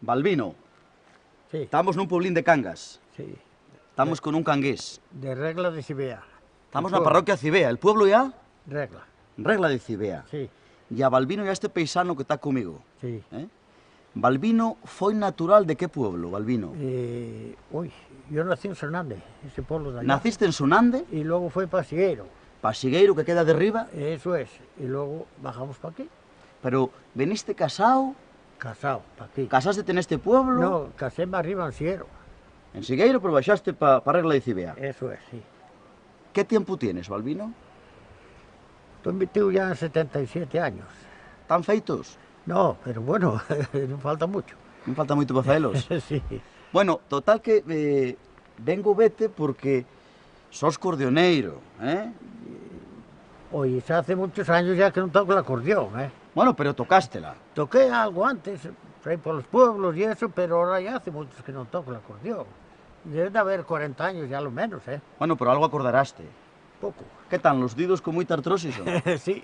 Balbino, Sí, estamos nun pueblín de Cangas. sí. Estamos con un cangués. De Regla de Cibea. Estamos El na pueblo. parroquia Cibea. El pueblo ya, Regla, Regla de Cibea. sí, E a Balbino ya este paisano que está comigo. sí. ¿Eh? Balbino foi natural de qué pueblo, Balbino? Uy, yo nací en Sonande, ese pueblo de allá. Naciste en Sonande, Y luego fue para Sigueiro, Pasigueiro que queda de arriba, eso es. Y luego bajamos para aquí, pero veniste casado, casado, para aquí. casaste en este pueblo, No, casé más arriba en Sigueiro, en Sigueiro, pero baixaste para Regla de Cibea. eso es, sí. ¿Qué tiempo tienes, Balbino? Estoy metido ya en 77 años. ¿Tan feitos? No, pero bueno, no falta mucho. Non falta moito para faelos. Sí. Bueno, total que vengo vete porque sos cordioneiro, ¿eh? Oye, hace muchos años ya que no toco el acordeón, ¿eh? Bueno, pero tocástela. Toqué algo antes, por ahí por los pueblos y eso, pero ahora ya hace muchos que no toco el acordeón. Debe de haber 40 años ya lo menos, ¿eh? Bueno, pero algo acordaraste. Poco. ¿Qué tal, los dedos con moita artrosis? ¿O? Sí.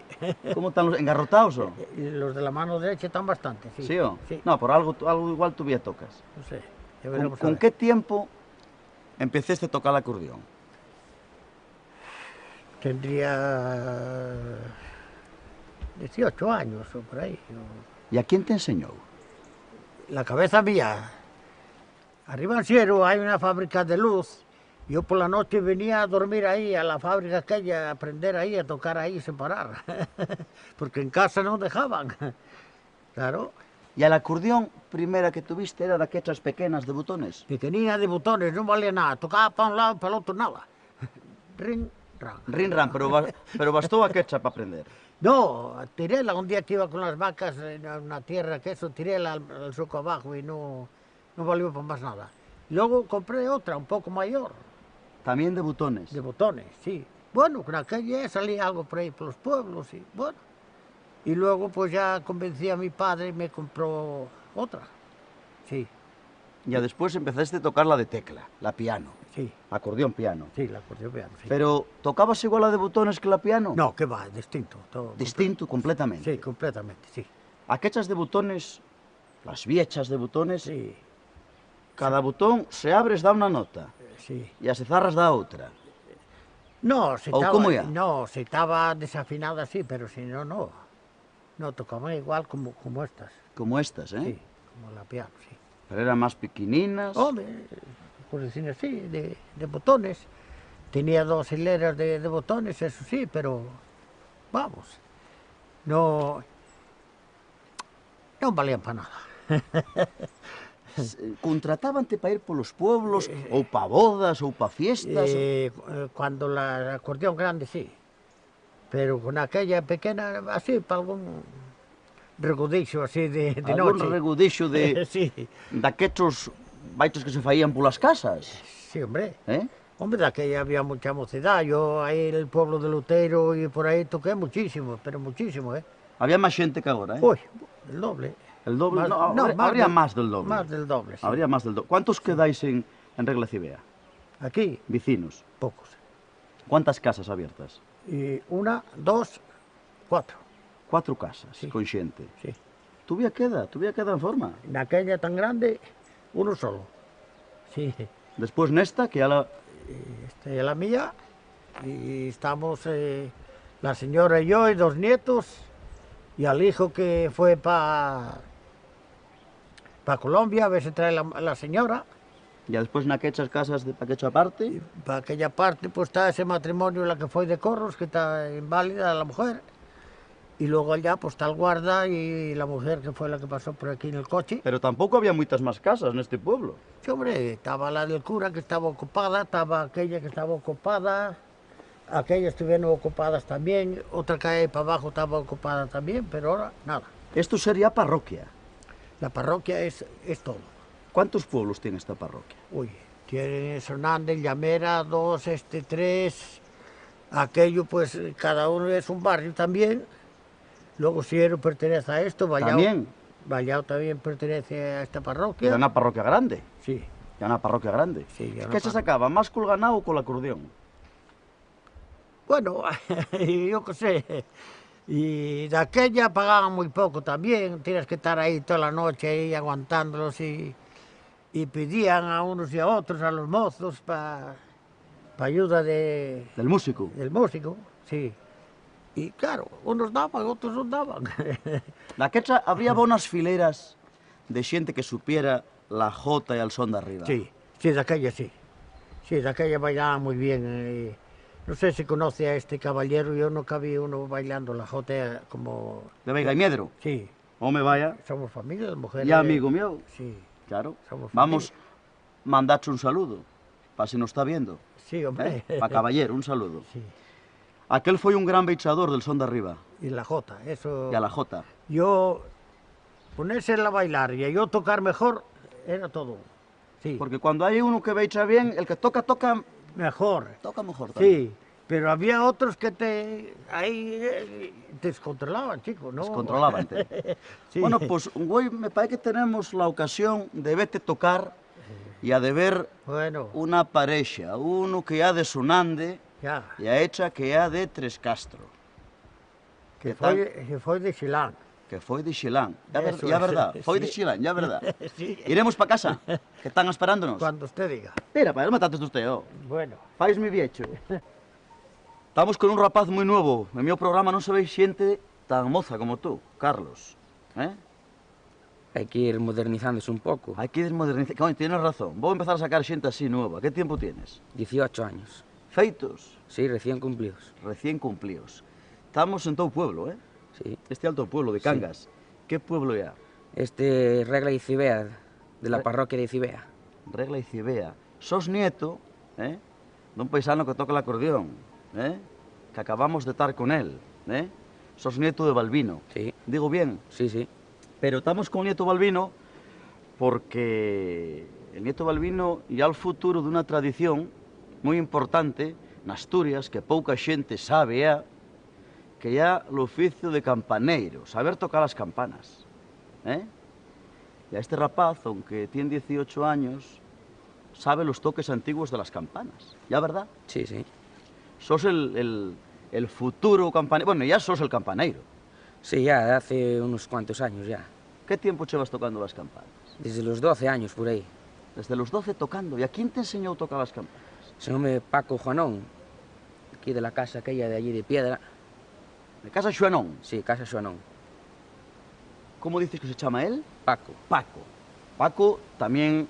¿Cómo están los engarrotados? ¿O? Y los de la mano derecha están bastante, sí. ¿Sí o? Sí, No, por algo igual todavía tocas. no sé. Ya ¿Con, veremos a con ver. qué tiempo empezaste a tocar el acordeón? Tendría 18 años o por ahí. ¿Y a quién te enseñó? La cabeza mía. Arriba en Siero hay una fábrica de luz. Yo por la noche venía a dormir ahí, a la fábrica aquella, a aprender ahí, a tocar ahí sin parar. Porque en casa no dejaban. Claro, ¿Y el acordeón primera que tuviste era de aquellas pequeñas de botones? pequeñina de botones, no valía nada. Tocaba para un lado y para el otro nada. Ring, rang. Rinran, pero bastó aquella para aprender. No, tiréla un día que iba con las vacas en una tierra que eso, tiréla al suco abajo y no valió para más nada. Luego compré otra, un poco mayor, También de botones. de botones, sí. Bueno, con aquella salía algo por ahí por los pueblos y bueno. Y luego pues ya convencí a mi padre y me compró otra. Sí, Ya después empezaste a tocar la de tecla, la piano. sí, Acordeón piano. sí, la acordeón piano, sí. Pero, ¿tocabas igual la de botones que la piano? No, que va, distinto. Todo, Distinto completamente. Sí, completamente, sí. Aquellas de botones, las viejas de botones, Sí, cada botón se abres da una nota sí. y a se zarras da outra. No, si ¿O estaba, cómo ya? no, si estaba desafinada sí, pero si no, no. No, tocaba igual como estas, Como estas, ¿eh? sí, como la piano, sí. Pero eran más pequeñinas. Hombre, por decir así, de botones. Tenía 2 hileras de botones, eso sí, pero vamos, no valían para nada. Contratábante para ir polos pueblos, ou para bodas, ou para fiestas. Cuando la acordeón grande sí, pero con aquella pequeña así, para algún regodixo así de Algún noche. regudixo de Sí, daquetos baitos que se faían polas casas, sí, hombre. eh? Hombre, de aquella había mucha mocidad. Yo ahí en el pueblo de Luteiro y por ahí toqué muchísimo, pero muchísimo, ¿eh? Había máis xente que agora, eh? Uy, el doble. El doble, Más- no, no, habría del- más del doble. Más del doble, sí. Habría más del doble. ¿Cuántos quedáis en Regla Cibea? Aquí, Vecinos. pocos. ¿Cuántas casas abiertas? Y 1, 2, 4, 4 casas, Sí. con xente. sí. Todavía queda en forma. En aquella tan grande, uno solo. Sí, Después nesta, que ya la... esta es la mía. Y estamos la señora y yo y 2 nietos. Y al hijo que fue para Colombia, a ver si trae la señora. Ya después naquechas casas de paquecho aparte. Y para aquella parte pues está ese matrimonio, la que fue de Corros, que está inválida la mujer. Y luego allá pues está el guarda y la mujer que fue la que pasó por aquí en el coche. Pero tampoco había muchas más casas en este pueblo. Sí, hombre, estaba la del cura que estaba ocupada, estaba aquella que estaba ocupada, aquellas estuvieron ocupadas también, otra que hay para abajo estaba ocupada también, pero ahora nada. Esto sería parroquia. La parroquia es todo. ¿Cuántos pueblos tiene esta parroquia? Uy, tiene Hernández, Llamera, 2, 3, aquello pues cada uno es un barrio también. Luego Siero pertenece a esto, Vallao También. Vallao también pertenece a esta Ya parroquia. una parroquia grande. Sí, Ya una parroquia grande. sí. ya ¿Qué se sacaba? ¿Más col ganado o con el acordeón? Bueno, yo qué sé, Y de aquella pagaban muy poco también, tienes que estar ahí toda la noche ahí aguantándolos y pedían a unos y a otros, a los mozos, para ayuda Del músico. del músico, sí. Y claro, unos daban, otros no daban. Daquecha habría bonas fileras de xente que supiera la jota e al son de arriba. Sí, sí, de aquella sí. Sí, de aquella bailaban muy bien. No sé si conoce a este caballero, yo nunca vi uno bailando la jota como... De Veiga y Miedro. Sí, Home, vaya. somos familia de mujeres. E amigo mío. Sí, Claro. somos Vamos familia. mandache un saludo, para si nos está viendo. Sí, hombre. Para caballero, un saludo. Sí. Aquel foi un gran beichador del son de arriba. Y la jota, eso... E a la jota. Yo ponerse a bailar y yo tocar mejor era todo. Sí, Porque cuando hay uno que beicha bien, el que toca, toca mejor. mejor también. Sí, pero había otros que ahí te descontrolaban, chico, ¿no? Descontrolaban. Sí. Bueno, pues hoy me parece que tenemos la ocasión de verte tocar y a de ver Bueno, una pareja, uno que ha de Sonande ya, y a hecha que ha de Tres Castro, que tal? fue de Xilán. que foi de Xilán. Eso Ya es, verdad, foi sí. de Xilán, ya verdad. Sí. Iremos para casa, que están esperándonos. Cuando usted diga. Mira, para el matates usted, oh. Bueno, Fais mi viecho. Estamos con un rapaz moi nuevo. En meu programa non se veis xente tan moza como tú, Carlos. Hay que ir modernizándose un poco. Hai que desmodernizar. Coño, tienes razón. Vou empezar a sacar xente así nueva. Que tiempo tienes? 18 años. Feitos, Sí, recién cumplidos. recién cumplidos. Estamos en todo pueblo, Sí. Este alto pueblo de Cangas. ¿Qué pueblo ya? Este Regla y Cibea, de la parroquia de Cibea. Regla y Cibea. Sos nieto, de un paisano que toca el acordeón, que acabamos de estar con él, Sos nieto de Balbino. Sí, Digo bien, sí, sí. pero estamos con el nieto Balbino porque el nieto Balbino ya el futuro de una tradición muy importante en Asturias que pouca xente sabe que ya el oficio de campaneiro, saber tocar las campanas. Y a este rapaz, aunque tiene 18 años, sabe los toques antiguos de las campanas. ¿Ya verdad? Sí, sí. Sos el futuro campaneiro. Bueno, ya sos el campaneiro. Sí, ya, de hace unos cuantos años ya. ¿Qué tiempo llevas tocando las campanas? Desde los 12 años por ahí. Desde los 12 tocando. ¿Y a quién te enseñó a tocar las campanas? Se llama Paco Juanón, aquí de la casa aquella de allí de piedra. De casa Xuanón. Sí, casa Juanón. ¿Cómo dices que se llama él? Paco. Paco. Paco también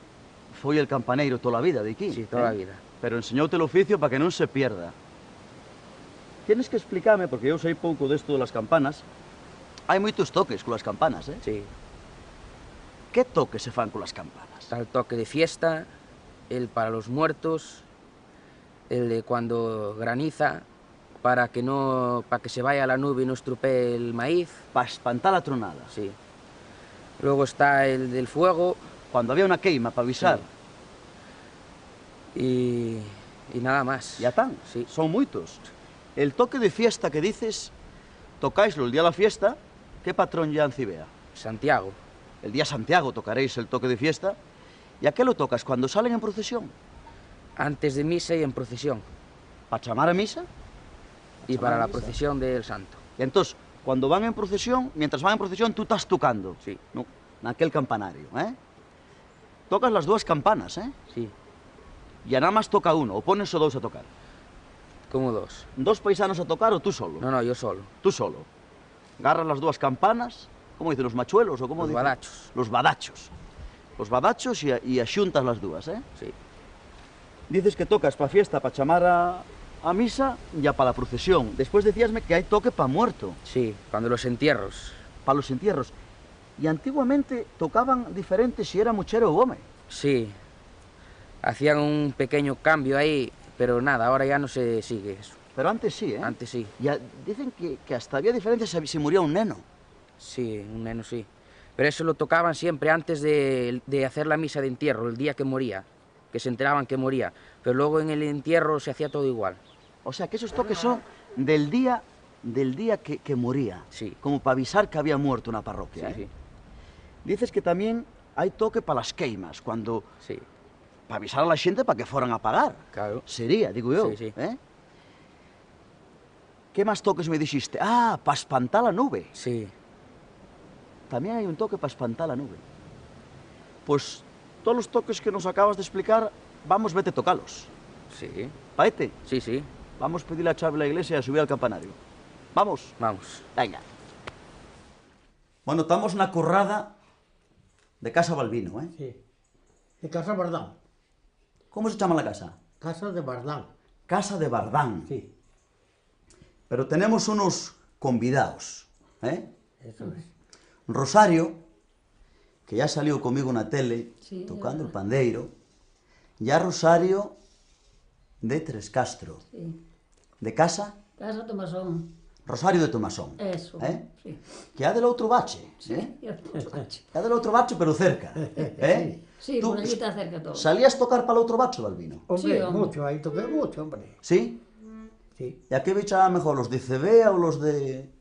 fue el campaneiro toda la vida de aquí. Sí, toda la vida. Pero enseñóte el oficio para que no se pierda. Tienes que explicarme, porque yo sei pouco de esto de las campanas. Hay moitos toques con las campanas, Sí. ¿Qué toques se fan con las campanas? Está el toque de fiesta, el para los muertos, el de cuando graniza, para que se vaya la nube y no estropee el maíz. Para espantar la tronada. Sí. Luego está el del fuego Cuando había una queima, para avisar. y nada más. Ya están. Sí. Son moitos. El toque de fiesta que dices, tocáislo el día de la fiesta, ¿qué patrón ya en Cibea? Santiago. El día Santiago tocaréis el toque de fiesta. ¿Y a qué lo tocas? ¿Cuando salen en procesión? Antes de misa y en procesión. ¿Para chamar a misa? Y Chamar para a la misa. procesión del santo. Y entonces, cuando van en procesión, mientras van en procesión, tú estás tocando. Sí. No, en aquel campanario, Tocas las dos campanas, Sí. Y a nada más toca uno, o pones o dos a tocar. Como dos. Dos paisanos a tocar o tú solo. No, yo solo. Tú solo. Agarras las dos campanas, ¿cómo dicen? ¿Los machuelos o cómo Los dicen? badachos. Los badachos. Los badachos y axuntas las dúas, Sí. Dices que tocas para fiesta, para chamar a misa y a para la procesión. Después decíasme que hay toque para muerto, Sí, cuando los entierros. para los entierros. Y antiguamente tocaban diferente si era muchero o home. Sí. Hacían un pequeño cambio ahí, pero nada, ahora ya no se sigue eso. Pero antes sí, Antes sí. Dicen que hasta había diferencias si moría un neno. Sí, un neno sí. Pero eso lo tocaban siempre antes de hacer la misa de entierro, el día que moría, que se enteraban que moría. Pero luego en el entierro se hacía todo igual. O sea, que esos toques son del día que moría. Sí. Como para avisar que había muerto una parroquia. Sí, sí. Dices que también hay toque para las queimas, cuando... Sí, para avisar a la gente para que fueran a pagar. claro. Sería, digo yo. Sí, sí. ¿Qué más toques me dijiste? Ah, para espantar la nube. Sí. También hay un toque para espantar la nube. Pues todos los toques que nos acabas de explicar, vamos, vete, tocalos. Sí. Paete, Sí, sí. vamos a pedir la chave a la iglesia y a subir al campanario. Vamos. Vamos. Venga. Bueno, estamos en la currada de Casa Balbino, ¿eh? Sí. De Casa Bardán. ¿Cómo se llama la casa? Casa de Bardán. Casa de Bardán. Sí, Pero tenemos unos convidados, ¿eh? eso es. Rosario, que ya salió conmigo en la tele, Sí, tocando es el pandeiro. Ya Rosario de Tres Castro. Sí. De casa, Casa Tomasón. Rosario de Tomasón. Eso. ¿Eh? Sí. Que ya del otro bache, Sí. ¿eh? Sí, Ya del otro bache, pero cerca. ¿Eh? sí, Tú por allí está cerca todo. ¿Salías a tocar para el otro bache, Balbino? Hombre, Sí, hombre. mucho, ahí toqué mucho, hombre. ¿Sí? Sí. ¿Y a qué bicha mejor, los de Cebea o los de...?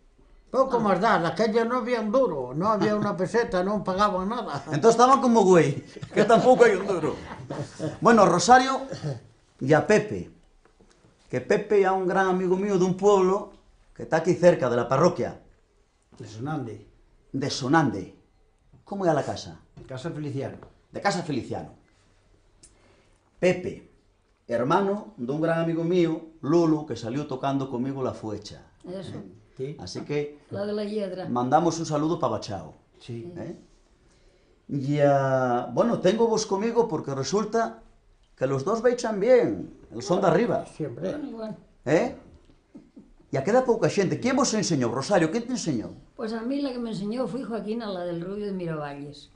Poco más da, aquellos no habían duro, no había una peseta, no pagaban nada. Entonces estaban como güey, que tampoco hay un duro. Bueno, Rosario y a Pepe. Que Pepe es un gran amigo mío de un pueblo que está aquí cerca de la parroquia, De Sonande, de Sonande. ¿Cómo era la casa? Casa Feliciano. De Casa Feliciano. Pepe, hermano de un gran amigo mío, Lulu, que salió tocando conmigo la fuecha. Eso. Sí. Así que La de la hiedra. mandamos un saludo para Bachao. Sí. ¿Eh? Y bueno, tengo vos conmigo porque resulta que los dos veichan bien, el son de arriba. Siempre. Bueno. ¿Eh? Y a queda pouca xente. ¿Quién vos enseñó, Rosario? ¿Quién te enseñó? Pues a mí la que me enseñó fue Joaquina, la del Rubio de Miravalles,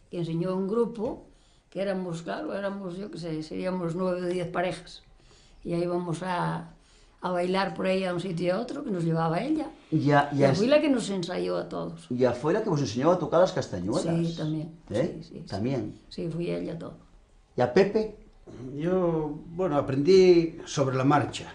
que enseñó a un grupo que éramos, claro, éramos, yo qué sé, seríamos 9 o 10 parejas. Y ahí íbamos a bailar por ahí a un sitio y a otro, que nos llevaba ella. Ya Fui la que nos ensayó a todos. fue la que vos enseñó a tocar las castañuelas. Sí, también. ¿Eh? Sí, sí, sí. También. Sí, fui ella todo. ¿Y a Pepe? Yo, bueno, aprendí sobre la marcha.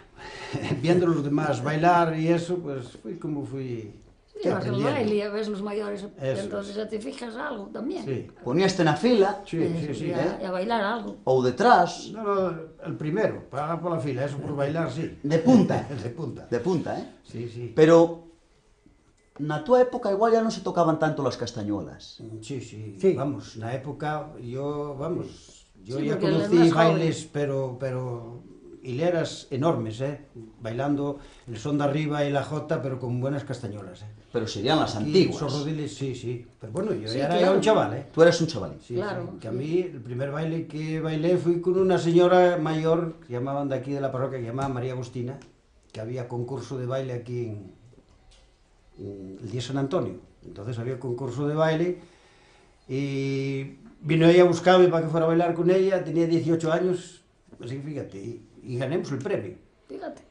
Viendo a los demás bailar y eso, pues fui como fui Sí, vas al aprendiendo. baile y a ves los mayores, Eso entonces ya te fijas algo también. Sí, Poníaste na fila sí, sí, sí. Y a bailar algo. ou detrás, No, no, el primero, para por la fila, eso por bailar, sí. de punta. De punta. De punta, ¿eh? Sí, sí. Pero na túa época igual ya non se tocaban tanto las castañuelas. Sí, sí, Sí. vamos, na época yo, vamos, yo Sí, ya porque eres conocí más joven. bailes, pero hileras enormes, bailando el son de arriba y la jota, pero con buenas castañuelas, Pero serían las Y antiguas. esos rodiles, sí, sí, pero bueno, yo Sí, era claro. un chaval, Tú eres un chavalín. Sí, Claro, sí, que a sí. mí el primer baile que bailé fui con una señora mayor que llamaban de aquí de la parroquia, que llamaba María Agustina, que había concurso de baile aquí en el día de San Antonio. Entonces había concurso de baile y vino ella a buscarme para que fuera a bailar con ella, tenía 18 años, así que fíjate, y ganemos el premio. Fíjate.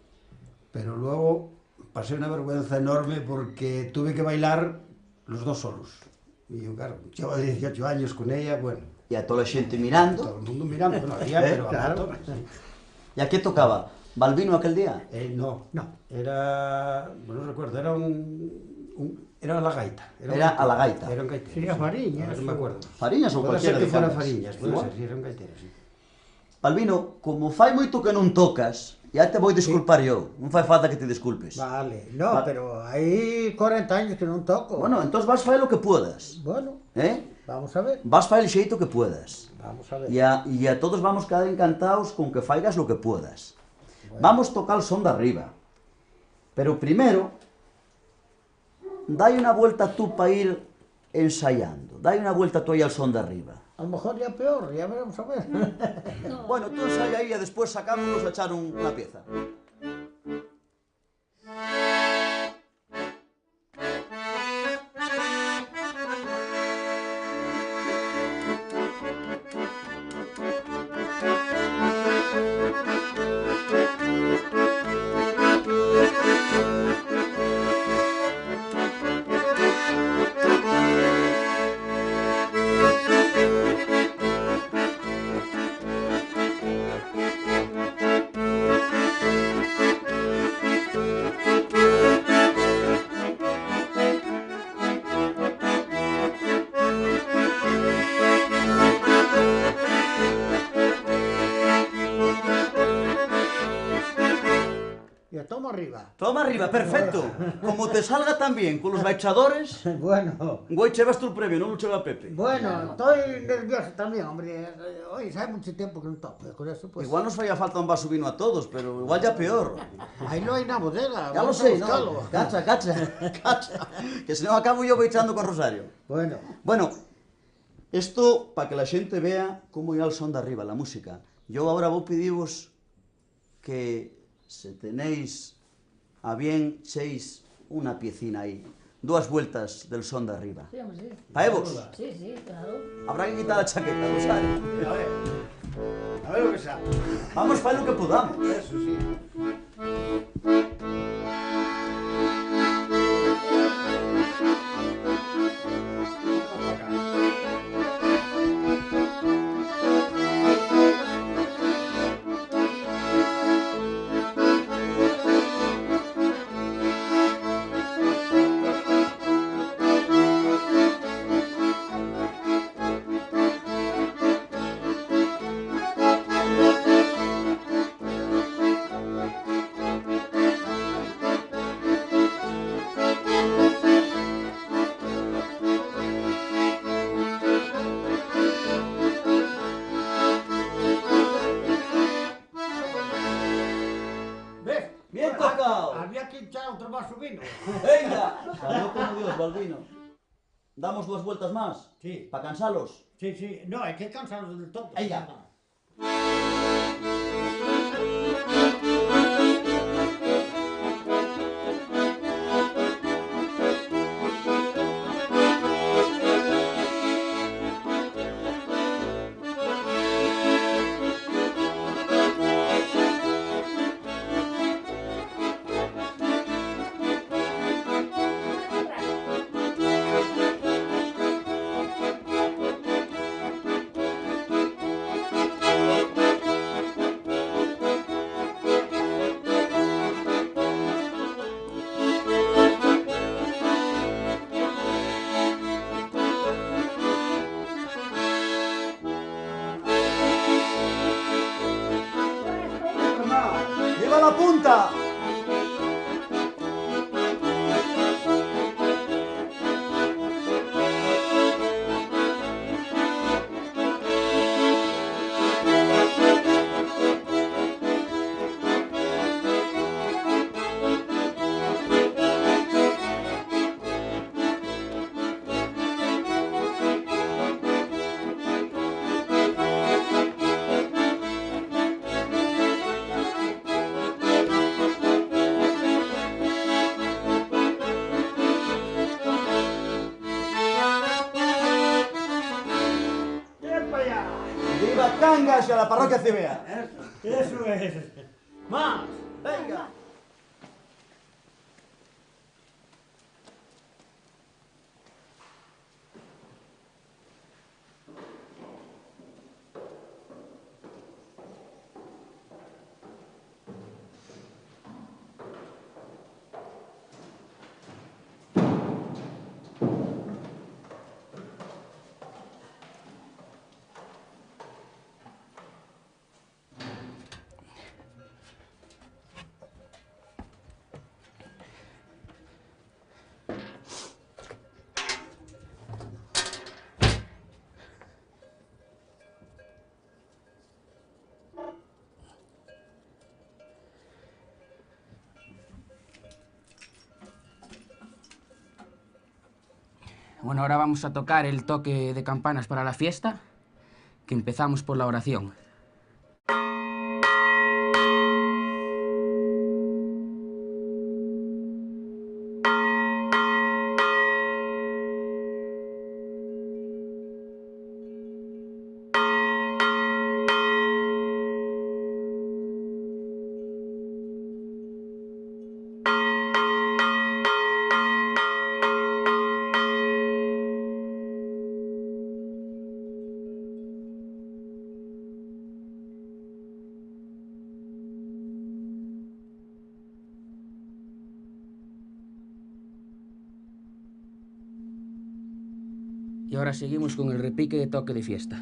Pero luego pasé una vergüenza enorme porque tuve que bailar los dos solos. Y yo, claro, llevaba 18 años con ella, bueno, E a toda a xente mirando. todo el mundo mirando, no había, pero Claro. a montones. E a que tocaba? Balbino aquel día? No, No. era, bueno, no recuerdo, era era la gaita. Era a la gaita. Era un gaitero. Sería sí. Fariñas, Ahora no me acuerdo. Fariñas ou Puede ser cualquiera que de fuera Cangas? Fariñas, puede Igual. ser, sí, era un gaitero, sí. Balbino, como fai moito que non tocas, ya te vou disculpar yo. Non fai falta que te disculpes. Vale, no, pero hay 40 años que no toco. Bueno, entón vas fai lo que puedas. Bueno, ¿Eh? vamos a ver. Vas fai el xeito que puedas. Vamos a ver. E a todos vamos quedar encantados con que faigas lo que puedas. Vamos tocar el son de arriba. Pero primero, dai unha vuelta tú para ir ensayando. Dai unha vuelta tú aí al son de arriba. A lo mejor ya peor, ya veremos a ver. Bueno, tú ensaya aí e despois sacámonos a echar unha pieza. arriba. Toma arriba, perfecto. Como te salga tan bien con los baixadores, Bueno, güey, llevas tú el premio, no lo lleva Pepe. bueno, estoy nervioso también, hombre. Hoy sabe mucho tiempo que no toco, con eso pues... Igual nos falla falta un vaso vino a todos, pero igual ya peor. Ahí no hay una bodega, Ya lo vamos a sé, ¿no? buscarlo. Cacha, cacha. Que si no acabo yo baixando con Rosario. Bueno, Bueno, esto para que la gente vea cómo ya el son de arriba, la música. Yo ahora voy a pediros que si tenéis a bien, echéis una piecina ahí. 2 vueltas del son de arriba. Sí, hombre, sí. ¿Paevos? Sí, sí, claro. Habrá que quitar la chaqueta, Rosario. A ver lo que sea. Vamos para lo que podamos. Eso sí. ¿ves? Bien tocado. Había que echar otro vaso vino. Venga. Salió como Dios, Balbino. Damos 2 vueltas más. Sí. Para cansarlos. Sí, sí, no, hay que cansarnos del todo. Venga. ¡Viva la punta! ¡Viva Cangas y a la parroquia Cibea! Eso es. Más. ¡Venga! Bueno, ahora vamos a tocar el toque de campanas para la fiesta, que empezamos por la oración. Y ahora seguimos con el repique de toque de fiesta.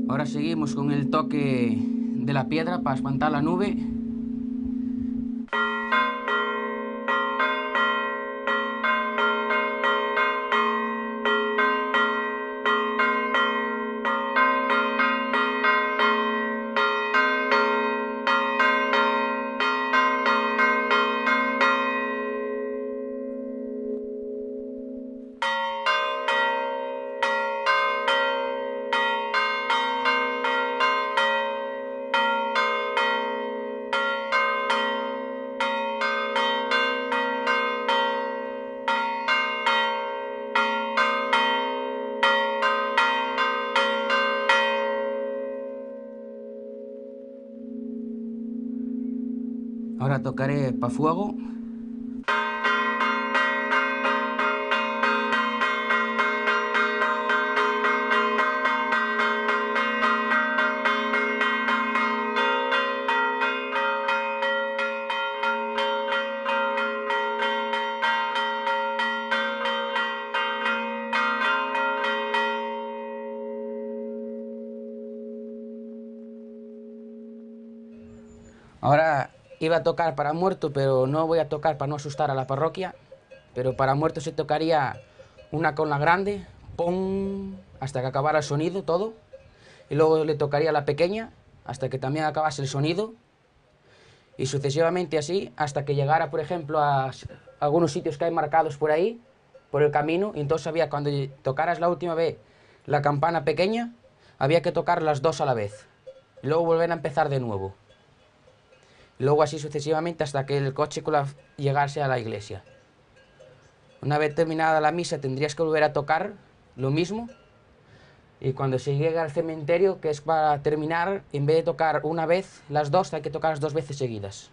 Ahora seguimos con el toque de la piedra para espantar la nube. Ahora tocaré pa' fuego. Ahora iba a tocar para muerto, pero no voy a tocar para no asustar a la parroquia. Pero para muerto se tocaría una con la grande, ¡pum!, hasta que acabara el sonido todo. Y luego le tocaría la pequeña, hasta que también acabase el sonido. Y sucesivamente así, hasta que llegara, por ejemplo, a algunos sitios que hay marcados por ahí, por el camino. Y entonces había, cuando tocaras la última vez la campana pequeña, había que tocar las dos a la vez. Y luego volver a empezar de nuevo. Luego así sucesivamente hasta que el coche llegase a la iglesia. Una vez terminada la misa tendrías que volver a tocar lo mismo. Y cuando se llega al cementerio, que es para terminar, en vez de tocar una vez las dos, hay que tocar las dos veces seguidas.